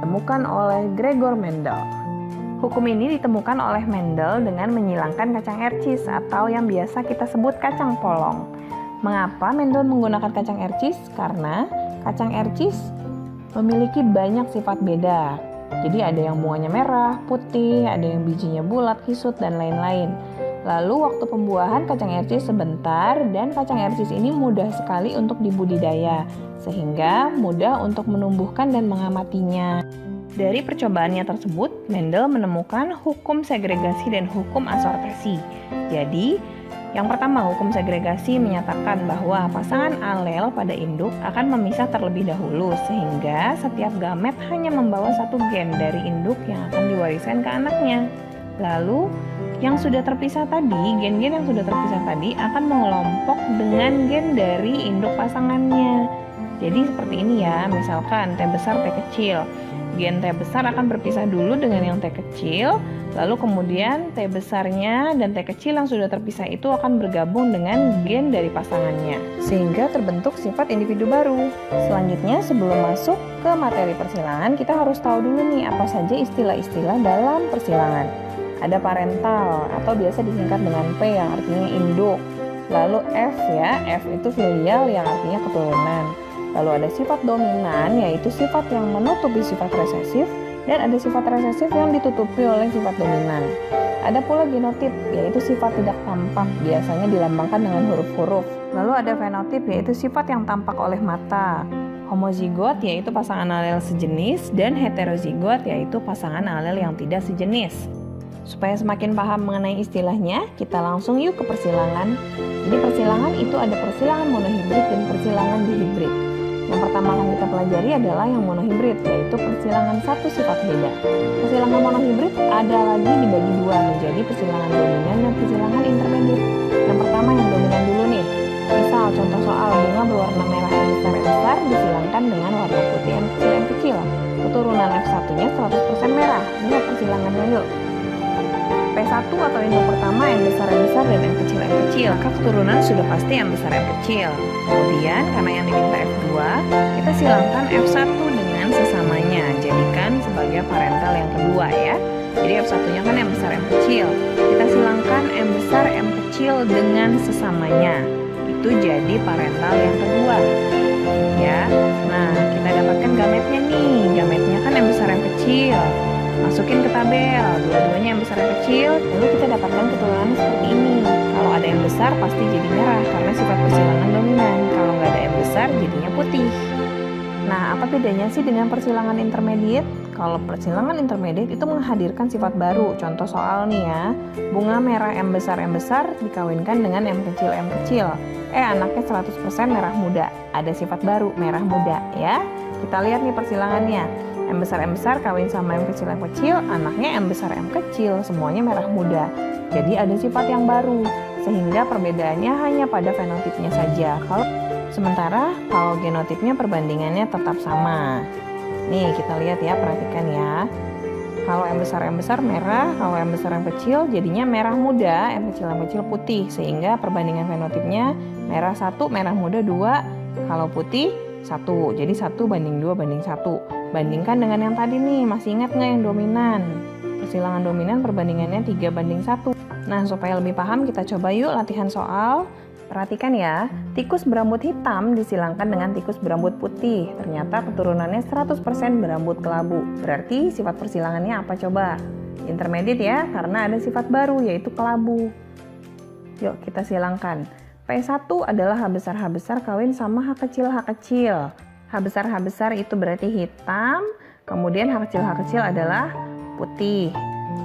ditemukan oleh Gregor Mendel. Hukum ini ditemukan oleh Mendel dengan menyilangkan kacang ercis atau yang biasa kita sebut kacang polong. Mengapa Mendel menggunakan kacang ercis? Karena kacang ercis memiliki banyak sifat beda. Jadi ada yang bunganya merah, putih, ada yang bijinya bulat, kisut, dan lain-lain. Lalu waktu pembuahan kacang ercis sebentar dan kacang ercis ini mudah sekali untuk dibudidaya, sehingga mudah untuk menumbuhkan dan mengamatinya. Dari percobaannya tersebut, Mendel menemukan hukum segregasi dan hukum asortasi. Jadi, yang pertama, hukum segregasi menyatakan bahwa pasangan alel pada induk akan memisah terlebih dahulu, sehingga setiap gamet hanya membawa satu gen dari induk yang akan diwariskan ke anaknya. Lalu, yang sudah terpisah tadi, gen-gen yang sudah terpisah tadi akan mengelompok dengan gen dari induk pasangannya. Jadi seperti ini ya, misalkan T besar T kecil. Gen T besar akan berpisah dulu dengan yang T kecil, lalu kemudian T besarnya dan T kecil yang sudah terpisah itu akan bergabung dengan gen dari pasangannya, sehingga terbentuk sifat individu baru. Selanjutnya, sebelum masuk ke materi persilangan, kita harus tahu dulu nih apa saja istilah-istilah dalam persilangan. Ada parental atau biasa disingkat dengan P yang artinya induk. Lalu F ya, F itu filial yang artinya keturunan. Lalu ada sifat dominan, yaitu sifat yang menutupi sifat resesif, dan ada sifat resesif yang ditutupi oleh sifat dominan. Ada pula genotip, yaitu sifat tidak tampak, biasanya dilambangkan dengan huruf-huruf. Lalu ada fenotip, yaitu sifat yang tampak oleh mata. Homozigot, yaitu pasangan alel sejenis, dan heterozigot, yaitu pasangan alel yang tidak sejenis. Supaya semakin paham mengenai istilahnya, kita langsung yuk ke persilangan. Jadi persilangan itu ada persilangan monohibrid dan persilangan dihibrid. Yang pertama akan kita pelajari adalah yang monohibrid, yaitu persilangan satu sifat beda. Persilangan monohibrid ada lagi dibagi dua menjadi persilangan dominan dan persilangan intermediate. Yang pertama yang dominan dulu nih. Misal contoh soal bunga berwarna merah M besar disilangkan dengan warna putih M kecil. Keturunan F1-nya 100% merah. Lihat persilangannya yuk. P1 atau induk pertama M besar dan M kecil. Maka keturunan sudah pasti M besar M kecil. Kemudian karena yang diminta F2, kita silangkan F1 dengan sesamanya, jadikan sebagai parental yang kedua ya. Jadi F1-nya kan M besar M kecil. Kita silangkan M besar M kecil dengan sesamanya. Itu jadi parental yang kedua. Ya. Nah, kita dapatkan gametnya nih. Gametnya kan M besar M kecil. Masukin ke tabel, dua-duanya yang besar yang kecil, lalu kita dapatkan keturunan seperti ini. Kalau ada yang besar pasti jadi merah karena sifat persilangan dominan. Kalau nggak ada yang besar jadinya putih. Nah, apa bedanya sih dengan persilangan intermediate? Kalau persilangan intermediate itu menghadirkan sifat baru. Contoh soal nih ya, bunga merah M besar dikawinkan dengan M kecil. Anaknya 100% merah muda. Ada sifat baru, merah muda ya. Kita lihat nih persilangannya. M besar kawin sama M kecil, anaknya M besar M kecil, semuanya merah muda. Jadi ada sifat yang baru, sehingga perbedaannya hanya pada fenotipnya saja. Sementara kalau genotipnya perbandingannya tetap sama. Nih kita lihat ya, perhatikan ya. Kalau M besar merah, kalau M besar M kecil jadinya merah muda, M kecil putih, sehingga perbandingan fenotipnya merah 1, merah muda 2, kalau putih 1. Jadi 1 banding 2 banding 1. Bandingkan dengan yang tadi nih, masih ingat nggak yang dominan? Persilangan dominan perbandingannya 3 banding 1. Nah, supaya lebih paham kita coba yuk latihan soal. Perhatikan ya, tikus berambut hitam disilangkan dengan tikus berambut putih. Ternyata keturunannya 100% berambut kelabu. Berarti sifat persilangannya apa coba? Intermediate ya, karena ada sifat baru yaitu kelabu. Yuk kita silangkan. P1 adalah H besar kawin sama H kecil. H besar itu berarti hitam, kemudian H kecil adalah putih.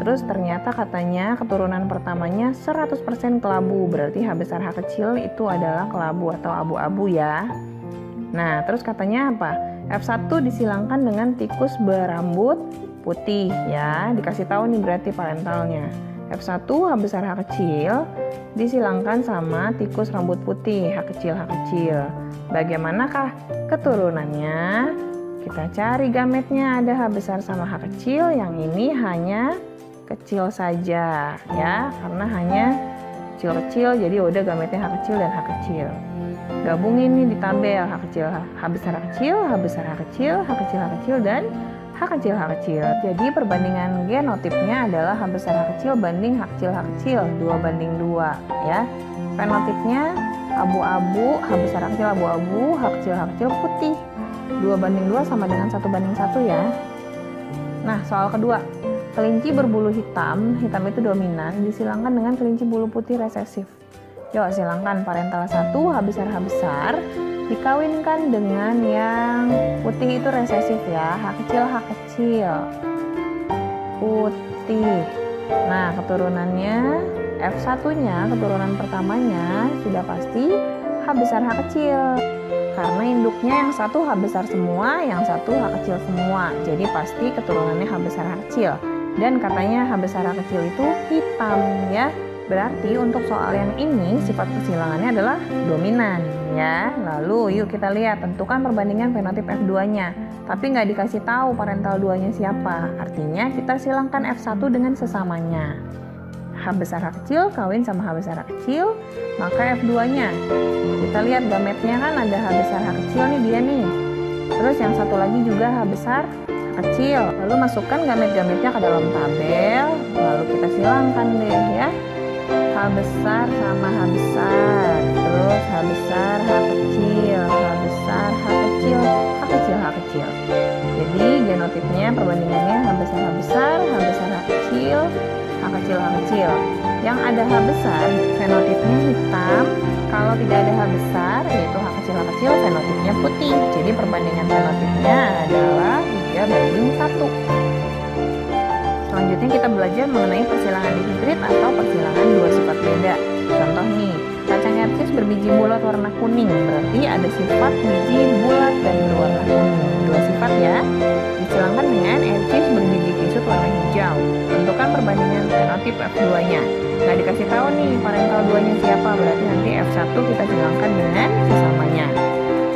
Terus ternyata katanya keturunan pertamanya 100% kelabu, berarti H besar H kecil itu adalah kelabu atau abu-abu ya. Nah, terus katanya apa? F1 disilangkan dengan tikus berambut putih ya, dikasih tahu nih berarti parentalnya. F1 H besar H kecil disilangkan sama tikus rambut putih H kecil. Bagaimanakah keturunannya? Kita cari gametnya, ada H besar sama H kecil, yang ini hanya kecil saja ya, karena hanya kecil-kecil, jadi udah gametnya H kecil dan H kecil. Gabungin nih di tabel H besar H kecil, H besar H kecil, dan H kecil H kecil. Jadi perbandingan genotipnya adalah H besar H kecil banding H kecil 2:2 ya. Fenotipnya abu-abu, H besar H kecil abu-abu, H kecil putih. 2:2 sama dengan 1:1 ya. Nah, soal kedua. Kelinci berbulu hitam, hitam itu dominan, disilangkan dengan kelinci bulu putih resesif. Yuk, silangkan parental 1, H besar, dikawinkan dengan yang putih itu resesif ya, H kecil, putih. Nah, keturunannya, F1-nya, keturunan pertamanya, sudah pasti H besar H kecil. Karena induknya yang satu H besar semua, yang satu H kecil semua. Jadi pasti keturunannya H besar H kecil. Dan katanya H besar H kecil itu hitam ya. Berarti untuk soal yang ini sifat kesilangannya adalah dominan ya. Lalu yuk kita lihat, tentukan perbandingan fenotip F2-nya. Tapi nggak dikasih tahu parental 2-nya siapa. Artinya kita silangkan F1 dengan sesamanya. H besar H kecil kawin sama H besar H kecil, maka F2-nya. Kita lihat gametnya kan ada H besar H kecil nih dia nih. Terus yang satu lagi juga H besar kecil, lalu masukkan gamet-gametnya ke dalam tabel, lalu kita silangkan deh ya, H besar sama H besar, terus H besar H kecil, H besar H kecil, H kecil H kecil. Jadi genotipnya perbandingannya H besar H besar, H besar H kecil, H kecil H kecil. Yang ada H besar fenotipnya hitam, kalau tidak ada H besar yaitu H kecil fenotipnya putih. Jadi perbandingan fenotipnya adalah 3:1. Selanjutnya kita belajar mengenai persilangan dihibrid atau persilangan dua sifat beda. Contoh nih, kacang ercis berbiji bulat warna kuning, berarti ada sifat biji bulat dan berwarna kuning. Dua sifat ya. Disilangkan dengan ercis berbiji kisut warna hijau. Tentukan perbandingan fenotip F2-nya. Nggak dikasih tahu nih parental 2-nya siapa, berarti nanti F1 kita silangkan dengan sesamanya.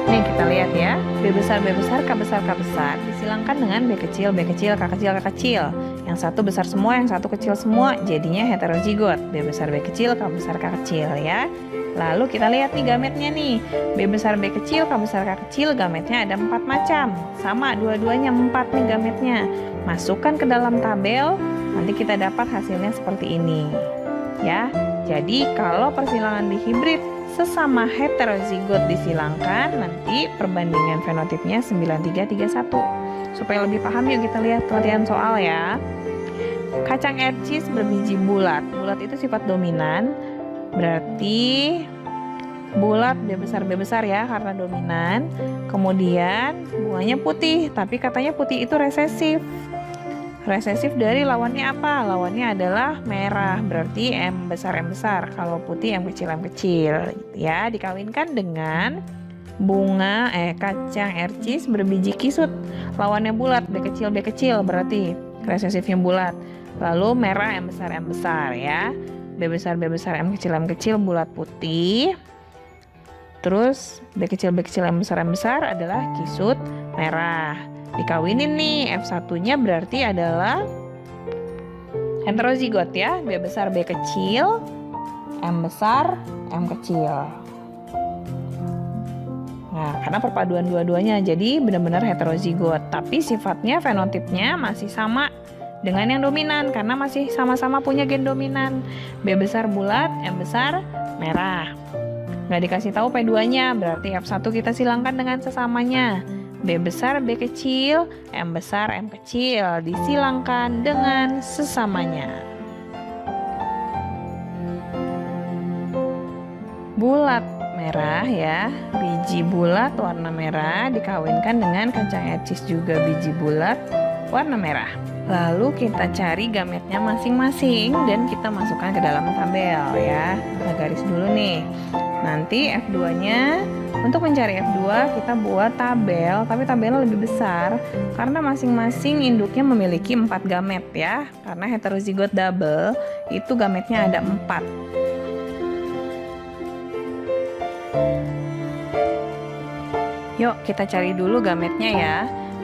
Nih kita lihat ya, B besar, K besar, disilangkan dengan B kecil, K kecil. Yang satu besar semua, yang satu kecil semua, jadinya heterozigot. B besar, K besar, K kecil ya. Lalu kita lihat nih gametnya nih, B besar, K kecil, gametnya ada 4 macam. Sama, dua-duanya 4 nih gametnya. Masukkan ke dalam tabel, nanti kita dapat hasilnya seperti ini. Ya, jadi kalau persilangan dihibrid sesama heterozigot disilangkan, nanti perbandingan fenotipnya 9331. Supaya lebih paham yuk kita lihat latihan soal ya. Kacang ercis berbiji bulat. Bulat itu sifat dominan, berarti bulat B besar ya karena dominan. Kemudian bunganya putih, tapi katanya putih itu resesif. Resesif dari lawannya apa? Lawannya adalah merah, berarti M besar. Kalau putih M kecil gitu ya. Dikawinkan dengan bunga kacang ercis berbiji kisut. Lawannya bulat, B kecil, berarti resesifnya bulat. Lalu merah M besar ya. B besar M kecil, bulat putih. Terus B kecil M besar adalah kisut merah. Dikawinin nih, F1-nya berarti adalah heterozigot ya, B besar B kecil, M besar M kecil. Nah, karena perpaduan dua-duanya jadi benar-benar heterozigot, tapi sifatnya fenotipnya masih sama dengan yang dominan karena masih sama-sama punya gen dominan. B besar bulat, M besar merah. Nggak dikasih tahu P2-nya, berarti F1 kita silangkan dengan sesamanya. B besar B kecil, M besar M kecil, disilangkan dengan sesamanya. Bulat merah ya, biji bulat warna merah dikawinkan dengan kacang ercis juga biji bulat warna merah. Lalu kita cari gametnya masing-masing dan kita masukkan ke dalam tabel ya. Kita garis dulu nih. Nanti F2-nya, untuk mencari F2 kita buat tabel, tapi tabelnya lebih besar karena masing-masing induknya memiliki 4 gamet ya. Karena heterozigot double itu gametnya ada 4. Yuk kita cari dulu gametnya ya.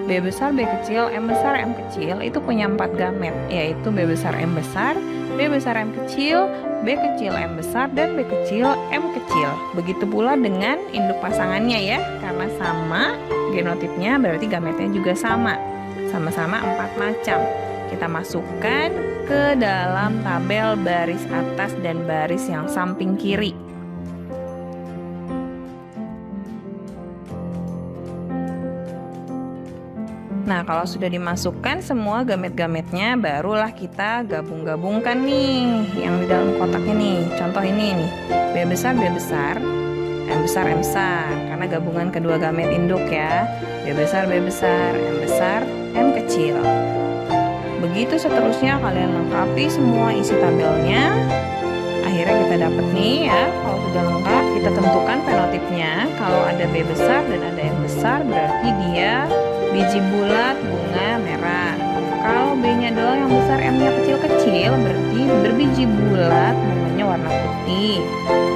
B besar B kecil, M besar M kecil itu punya 4 gamet, yaitu B besar M besar, B besar M kecil, B kecil M besar, dan B kecil M kecil. Begitu pula dengan induk pasangannya ya, karena sama genotipnya berarti gametnya juga sama. sama-sama 4 macam. Kita masukkan ke dalam tabel baris atas dan baris yang samping kiri. Nah, kalau sudah dimasukkan semua gamet-gametnya, barulah kita gabung-gabungkan nih yang di dalam kotaknya nih. Contoh ini nih, B besar, B besar, M besar, M besar. Karena gabungan kedua gamet induk ya. B besar, M besar, M kecil. Begitu seterusnya kalian lengkapi semua isi tabelnya. Akhirnya kita dapat nih ya, kalau sudah lengkap kita tentukan fenotipnya. Kalau ada B besar dan ada M besar berarti dia biji bulat bunga merah. Kalau B-nya doang yang besar, M-nya kecil-kecil berarti berbiji bulat bunganya warna putih.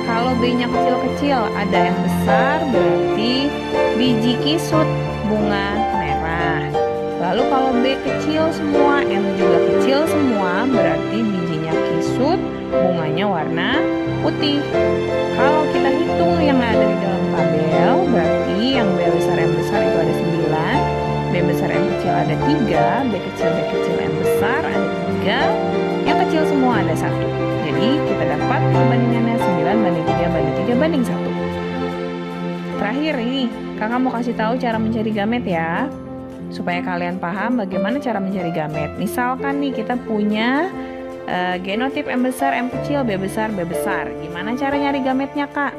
Kalau B-nya kecil-kecil ada M besar berarti biji kisut bunga merah. Lalu kalau B kecil semua, M juga kecil semua berarti bijinya kisut bunganya warna putih. Kalau kita hitung yang ada di dalam tabel berarti yang B besar M besar itu ada 9, B besar M kecil ada 3, B kecil M besar ada 3, yang kecil semua ada 1. Jadi kita dapat perbandingannya 9:3:3:1. Terakhir ini kakak mau kasih tahu cara mencari gamet ya, supaya kalian paham bagaimana cara mencari gamet. Misalkan nih kita punya genotip M besar, M kecil, B besar, B besar. Gimana cara nyari gametnya kak?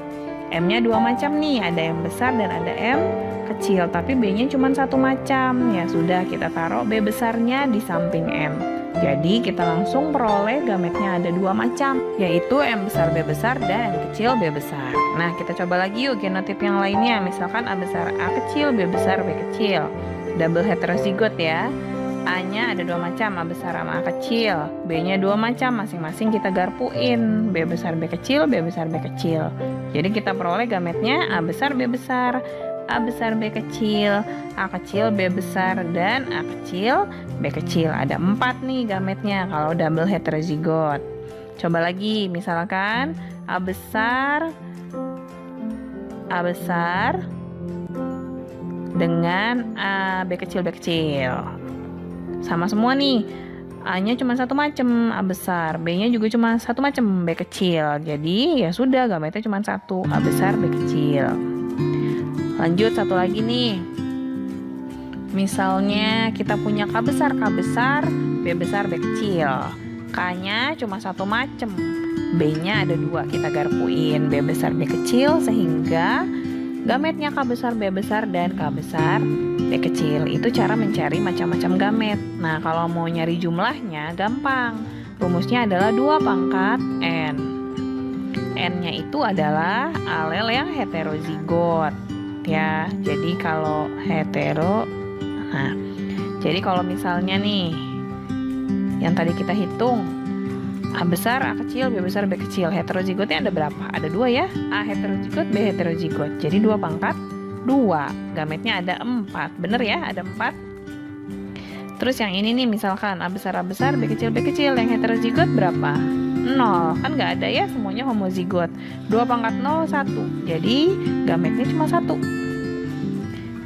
M-nya 2 macam nih, ada M besar dan ada M kecil, tapi B-nya cuma 1 macam. Ya sudah, kita taruh B besarnya di samping M. Jadi kita langsung peroleh gametnya ada 2 macam, yaitu M besar B besar dan M kecil B besar. Nah, kita coba lagi yuk genotip yang lainnya. Misalkan A besar A kecil, B besar B kecil. Double heterozigot ya. A-nya ada 2 macam, A besar sama A kecil. B-nya 2 macam, masing-masing kita garpuin. B besar B kecil, B besar B kecil. Jadi kita peroleh gametnya A besar B besar, A besar B kecil, A kecil B besar, dan A kecil B kecil. Ada 4 nih gametnya kalau double heterozigot. Coba lagi, misalkan A besar dengan B kecil B kecil. Sama semua nih. A-nya cuma 1 macam, A besar. B-nya juga cuma 1 macam, B kecil. Jadi ya sudah, gametnya cuma 1, A besar B kecil. Lanjut satu lagi nih. Misalnya kita punya K besar, B besar, B kecil. K-nya cuma 1 macam, B-nya ada 2, kita garpuin B besar B kecil sehingga gametnya K besar B besar dan K besar B kecil. Itu cara mencari macam-macam gamet. Nah, kalau mau nyari jumlahnya gampang. Rumusnya adalah 2 pangkat N. N-nya itu adalah alel yang heterozigot ya. Jadi kalau jadi kalau misalnya nih yang tadi kita hitung A besar, A kecil, B besar, B kecil, heterozigotnya ada berapa? Ada 2 ya. A heterozigot, B heterozigot. Jadi 2 pangkat 2. Gametnya ada 4. Bener ya? Ada 4. Terus yang ini nih misalkan A besar, B kecil, B kecil. Yang heterozigot berapa? 0. Kan nggak ada ya, semuanya homozigot. 2 pangkat 0, 1. Jadi gametnya cuma 1.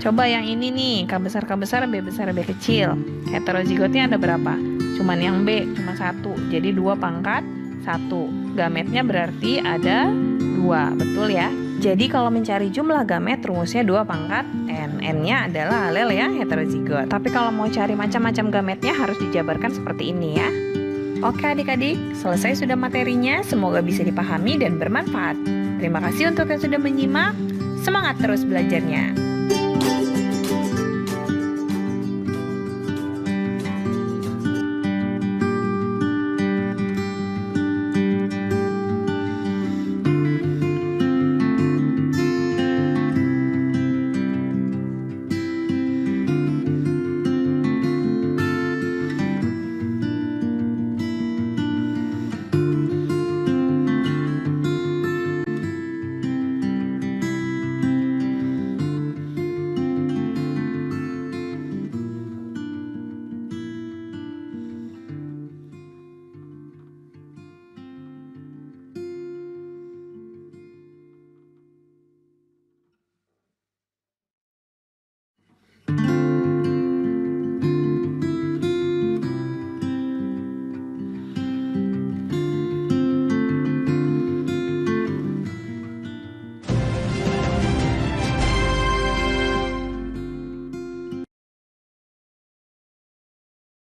Coba yang ini nih, K besar, B besar, B kecil. Heterozigotnya ada berapa? Cuman yang B, cuma 1. Jadi 2 pangkat 1. Gametnya berarti ada 2. Betul ya? Jadi kalau mencari jumlah gamet, rumusnya 2 pangkat N. N-nya adalah alel yang heterozigot. Tapi kalau mau cari macam-macam gametnya harus dijabarkan seperti ini ya. Oke adik-adik, selesai sudah materinya. Semoga bisa dipahami dan bermanfaat. Terima kasih untuk yang sudah menyimak. Semangat terus belajarnya.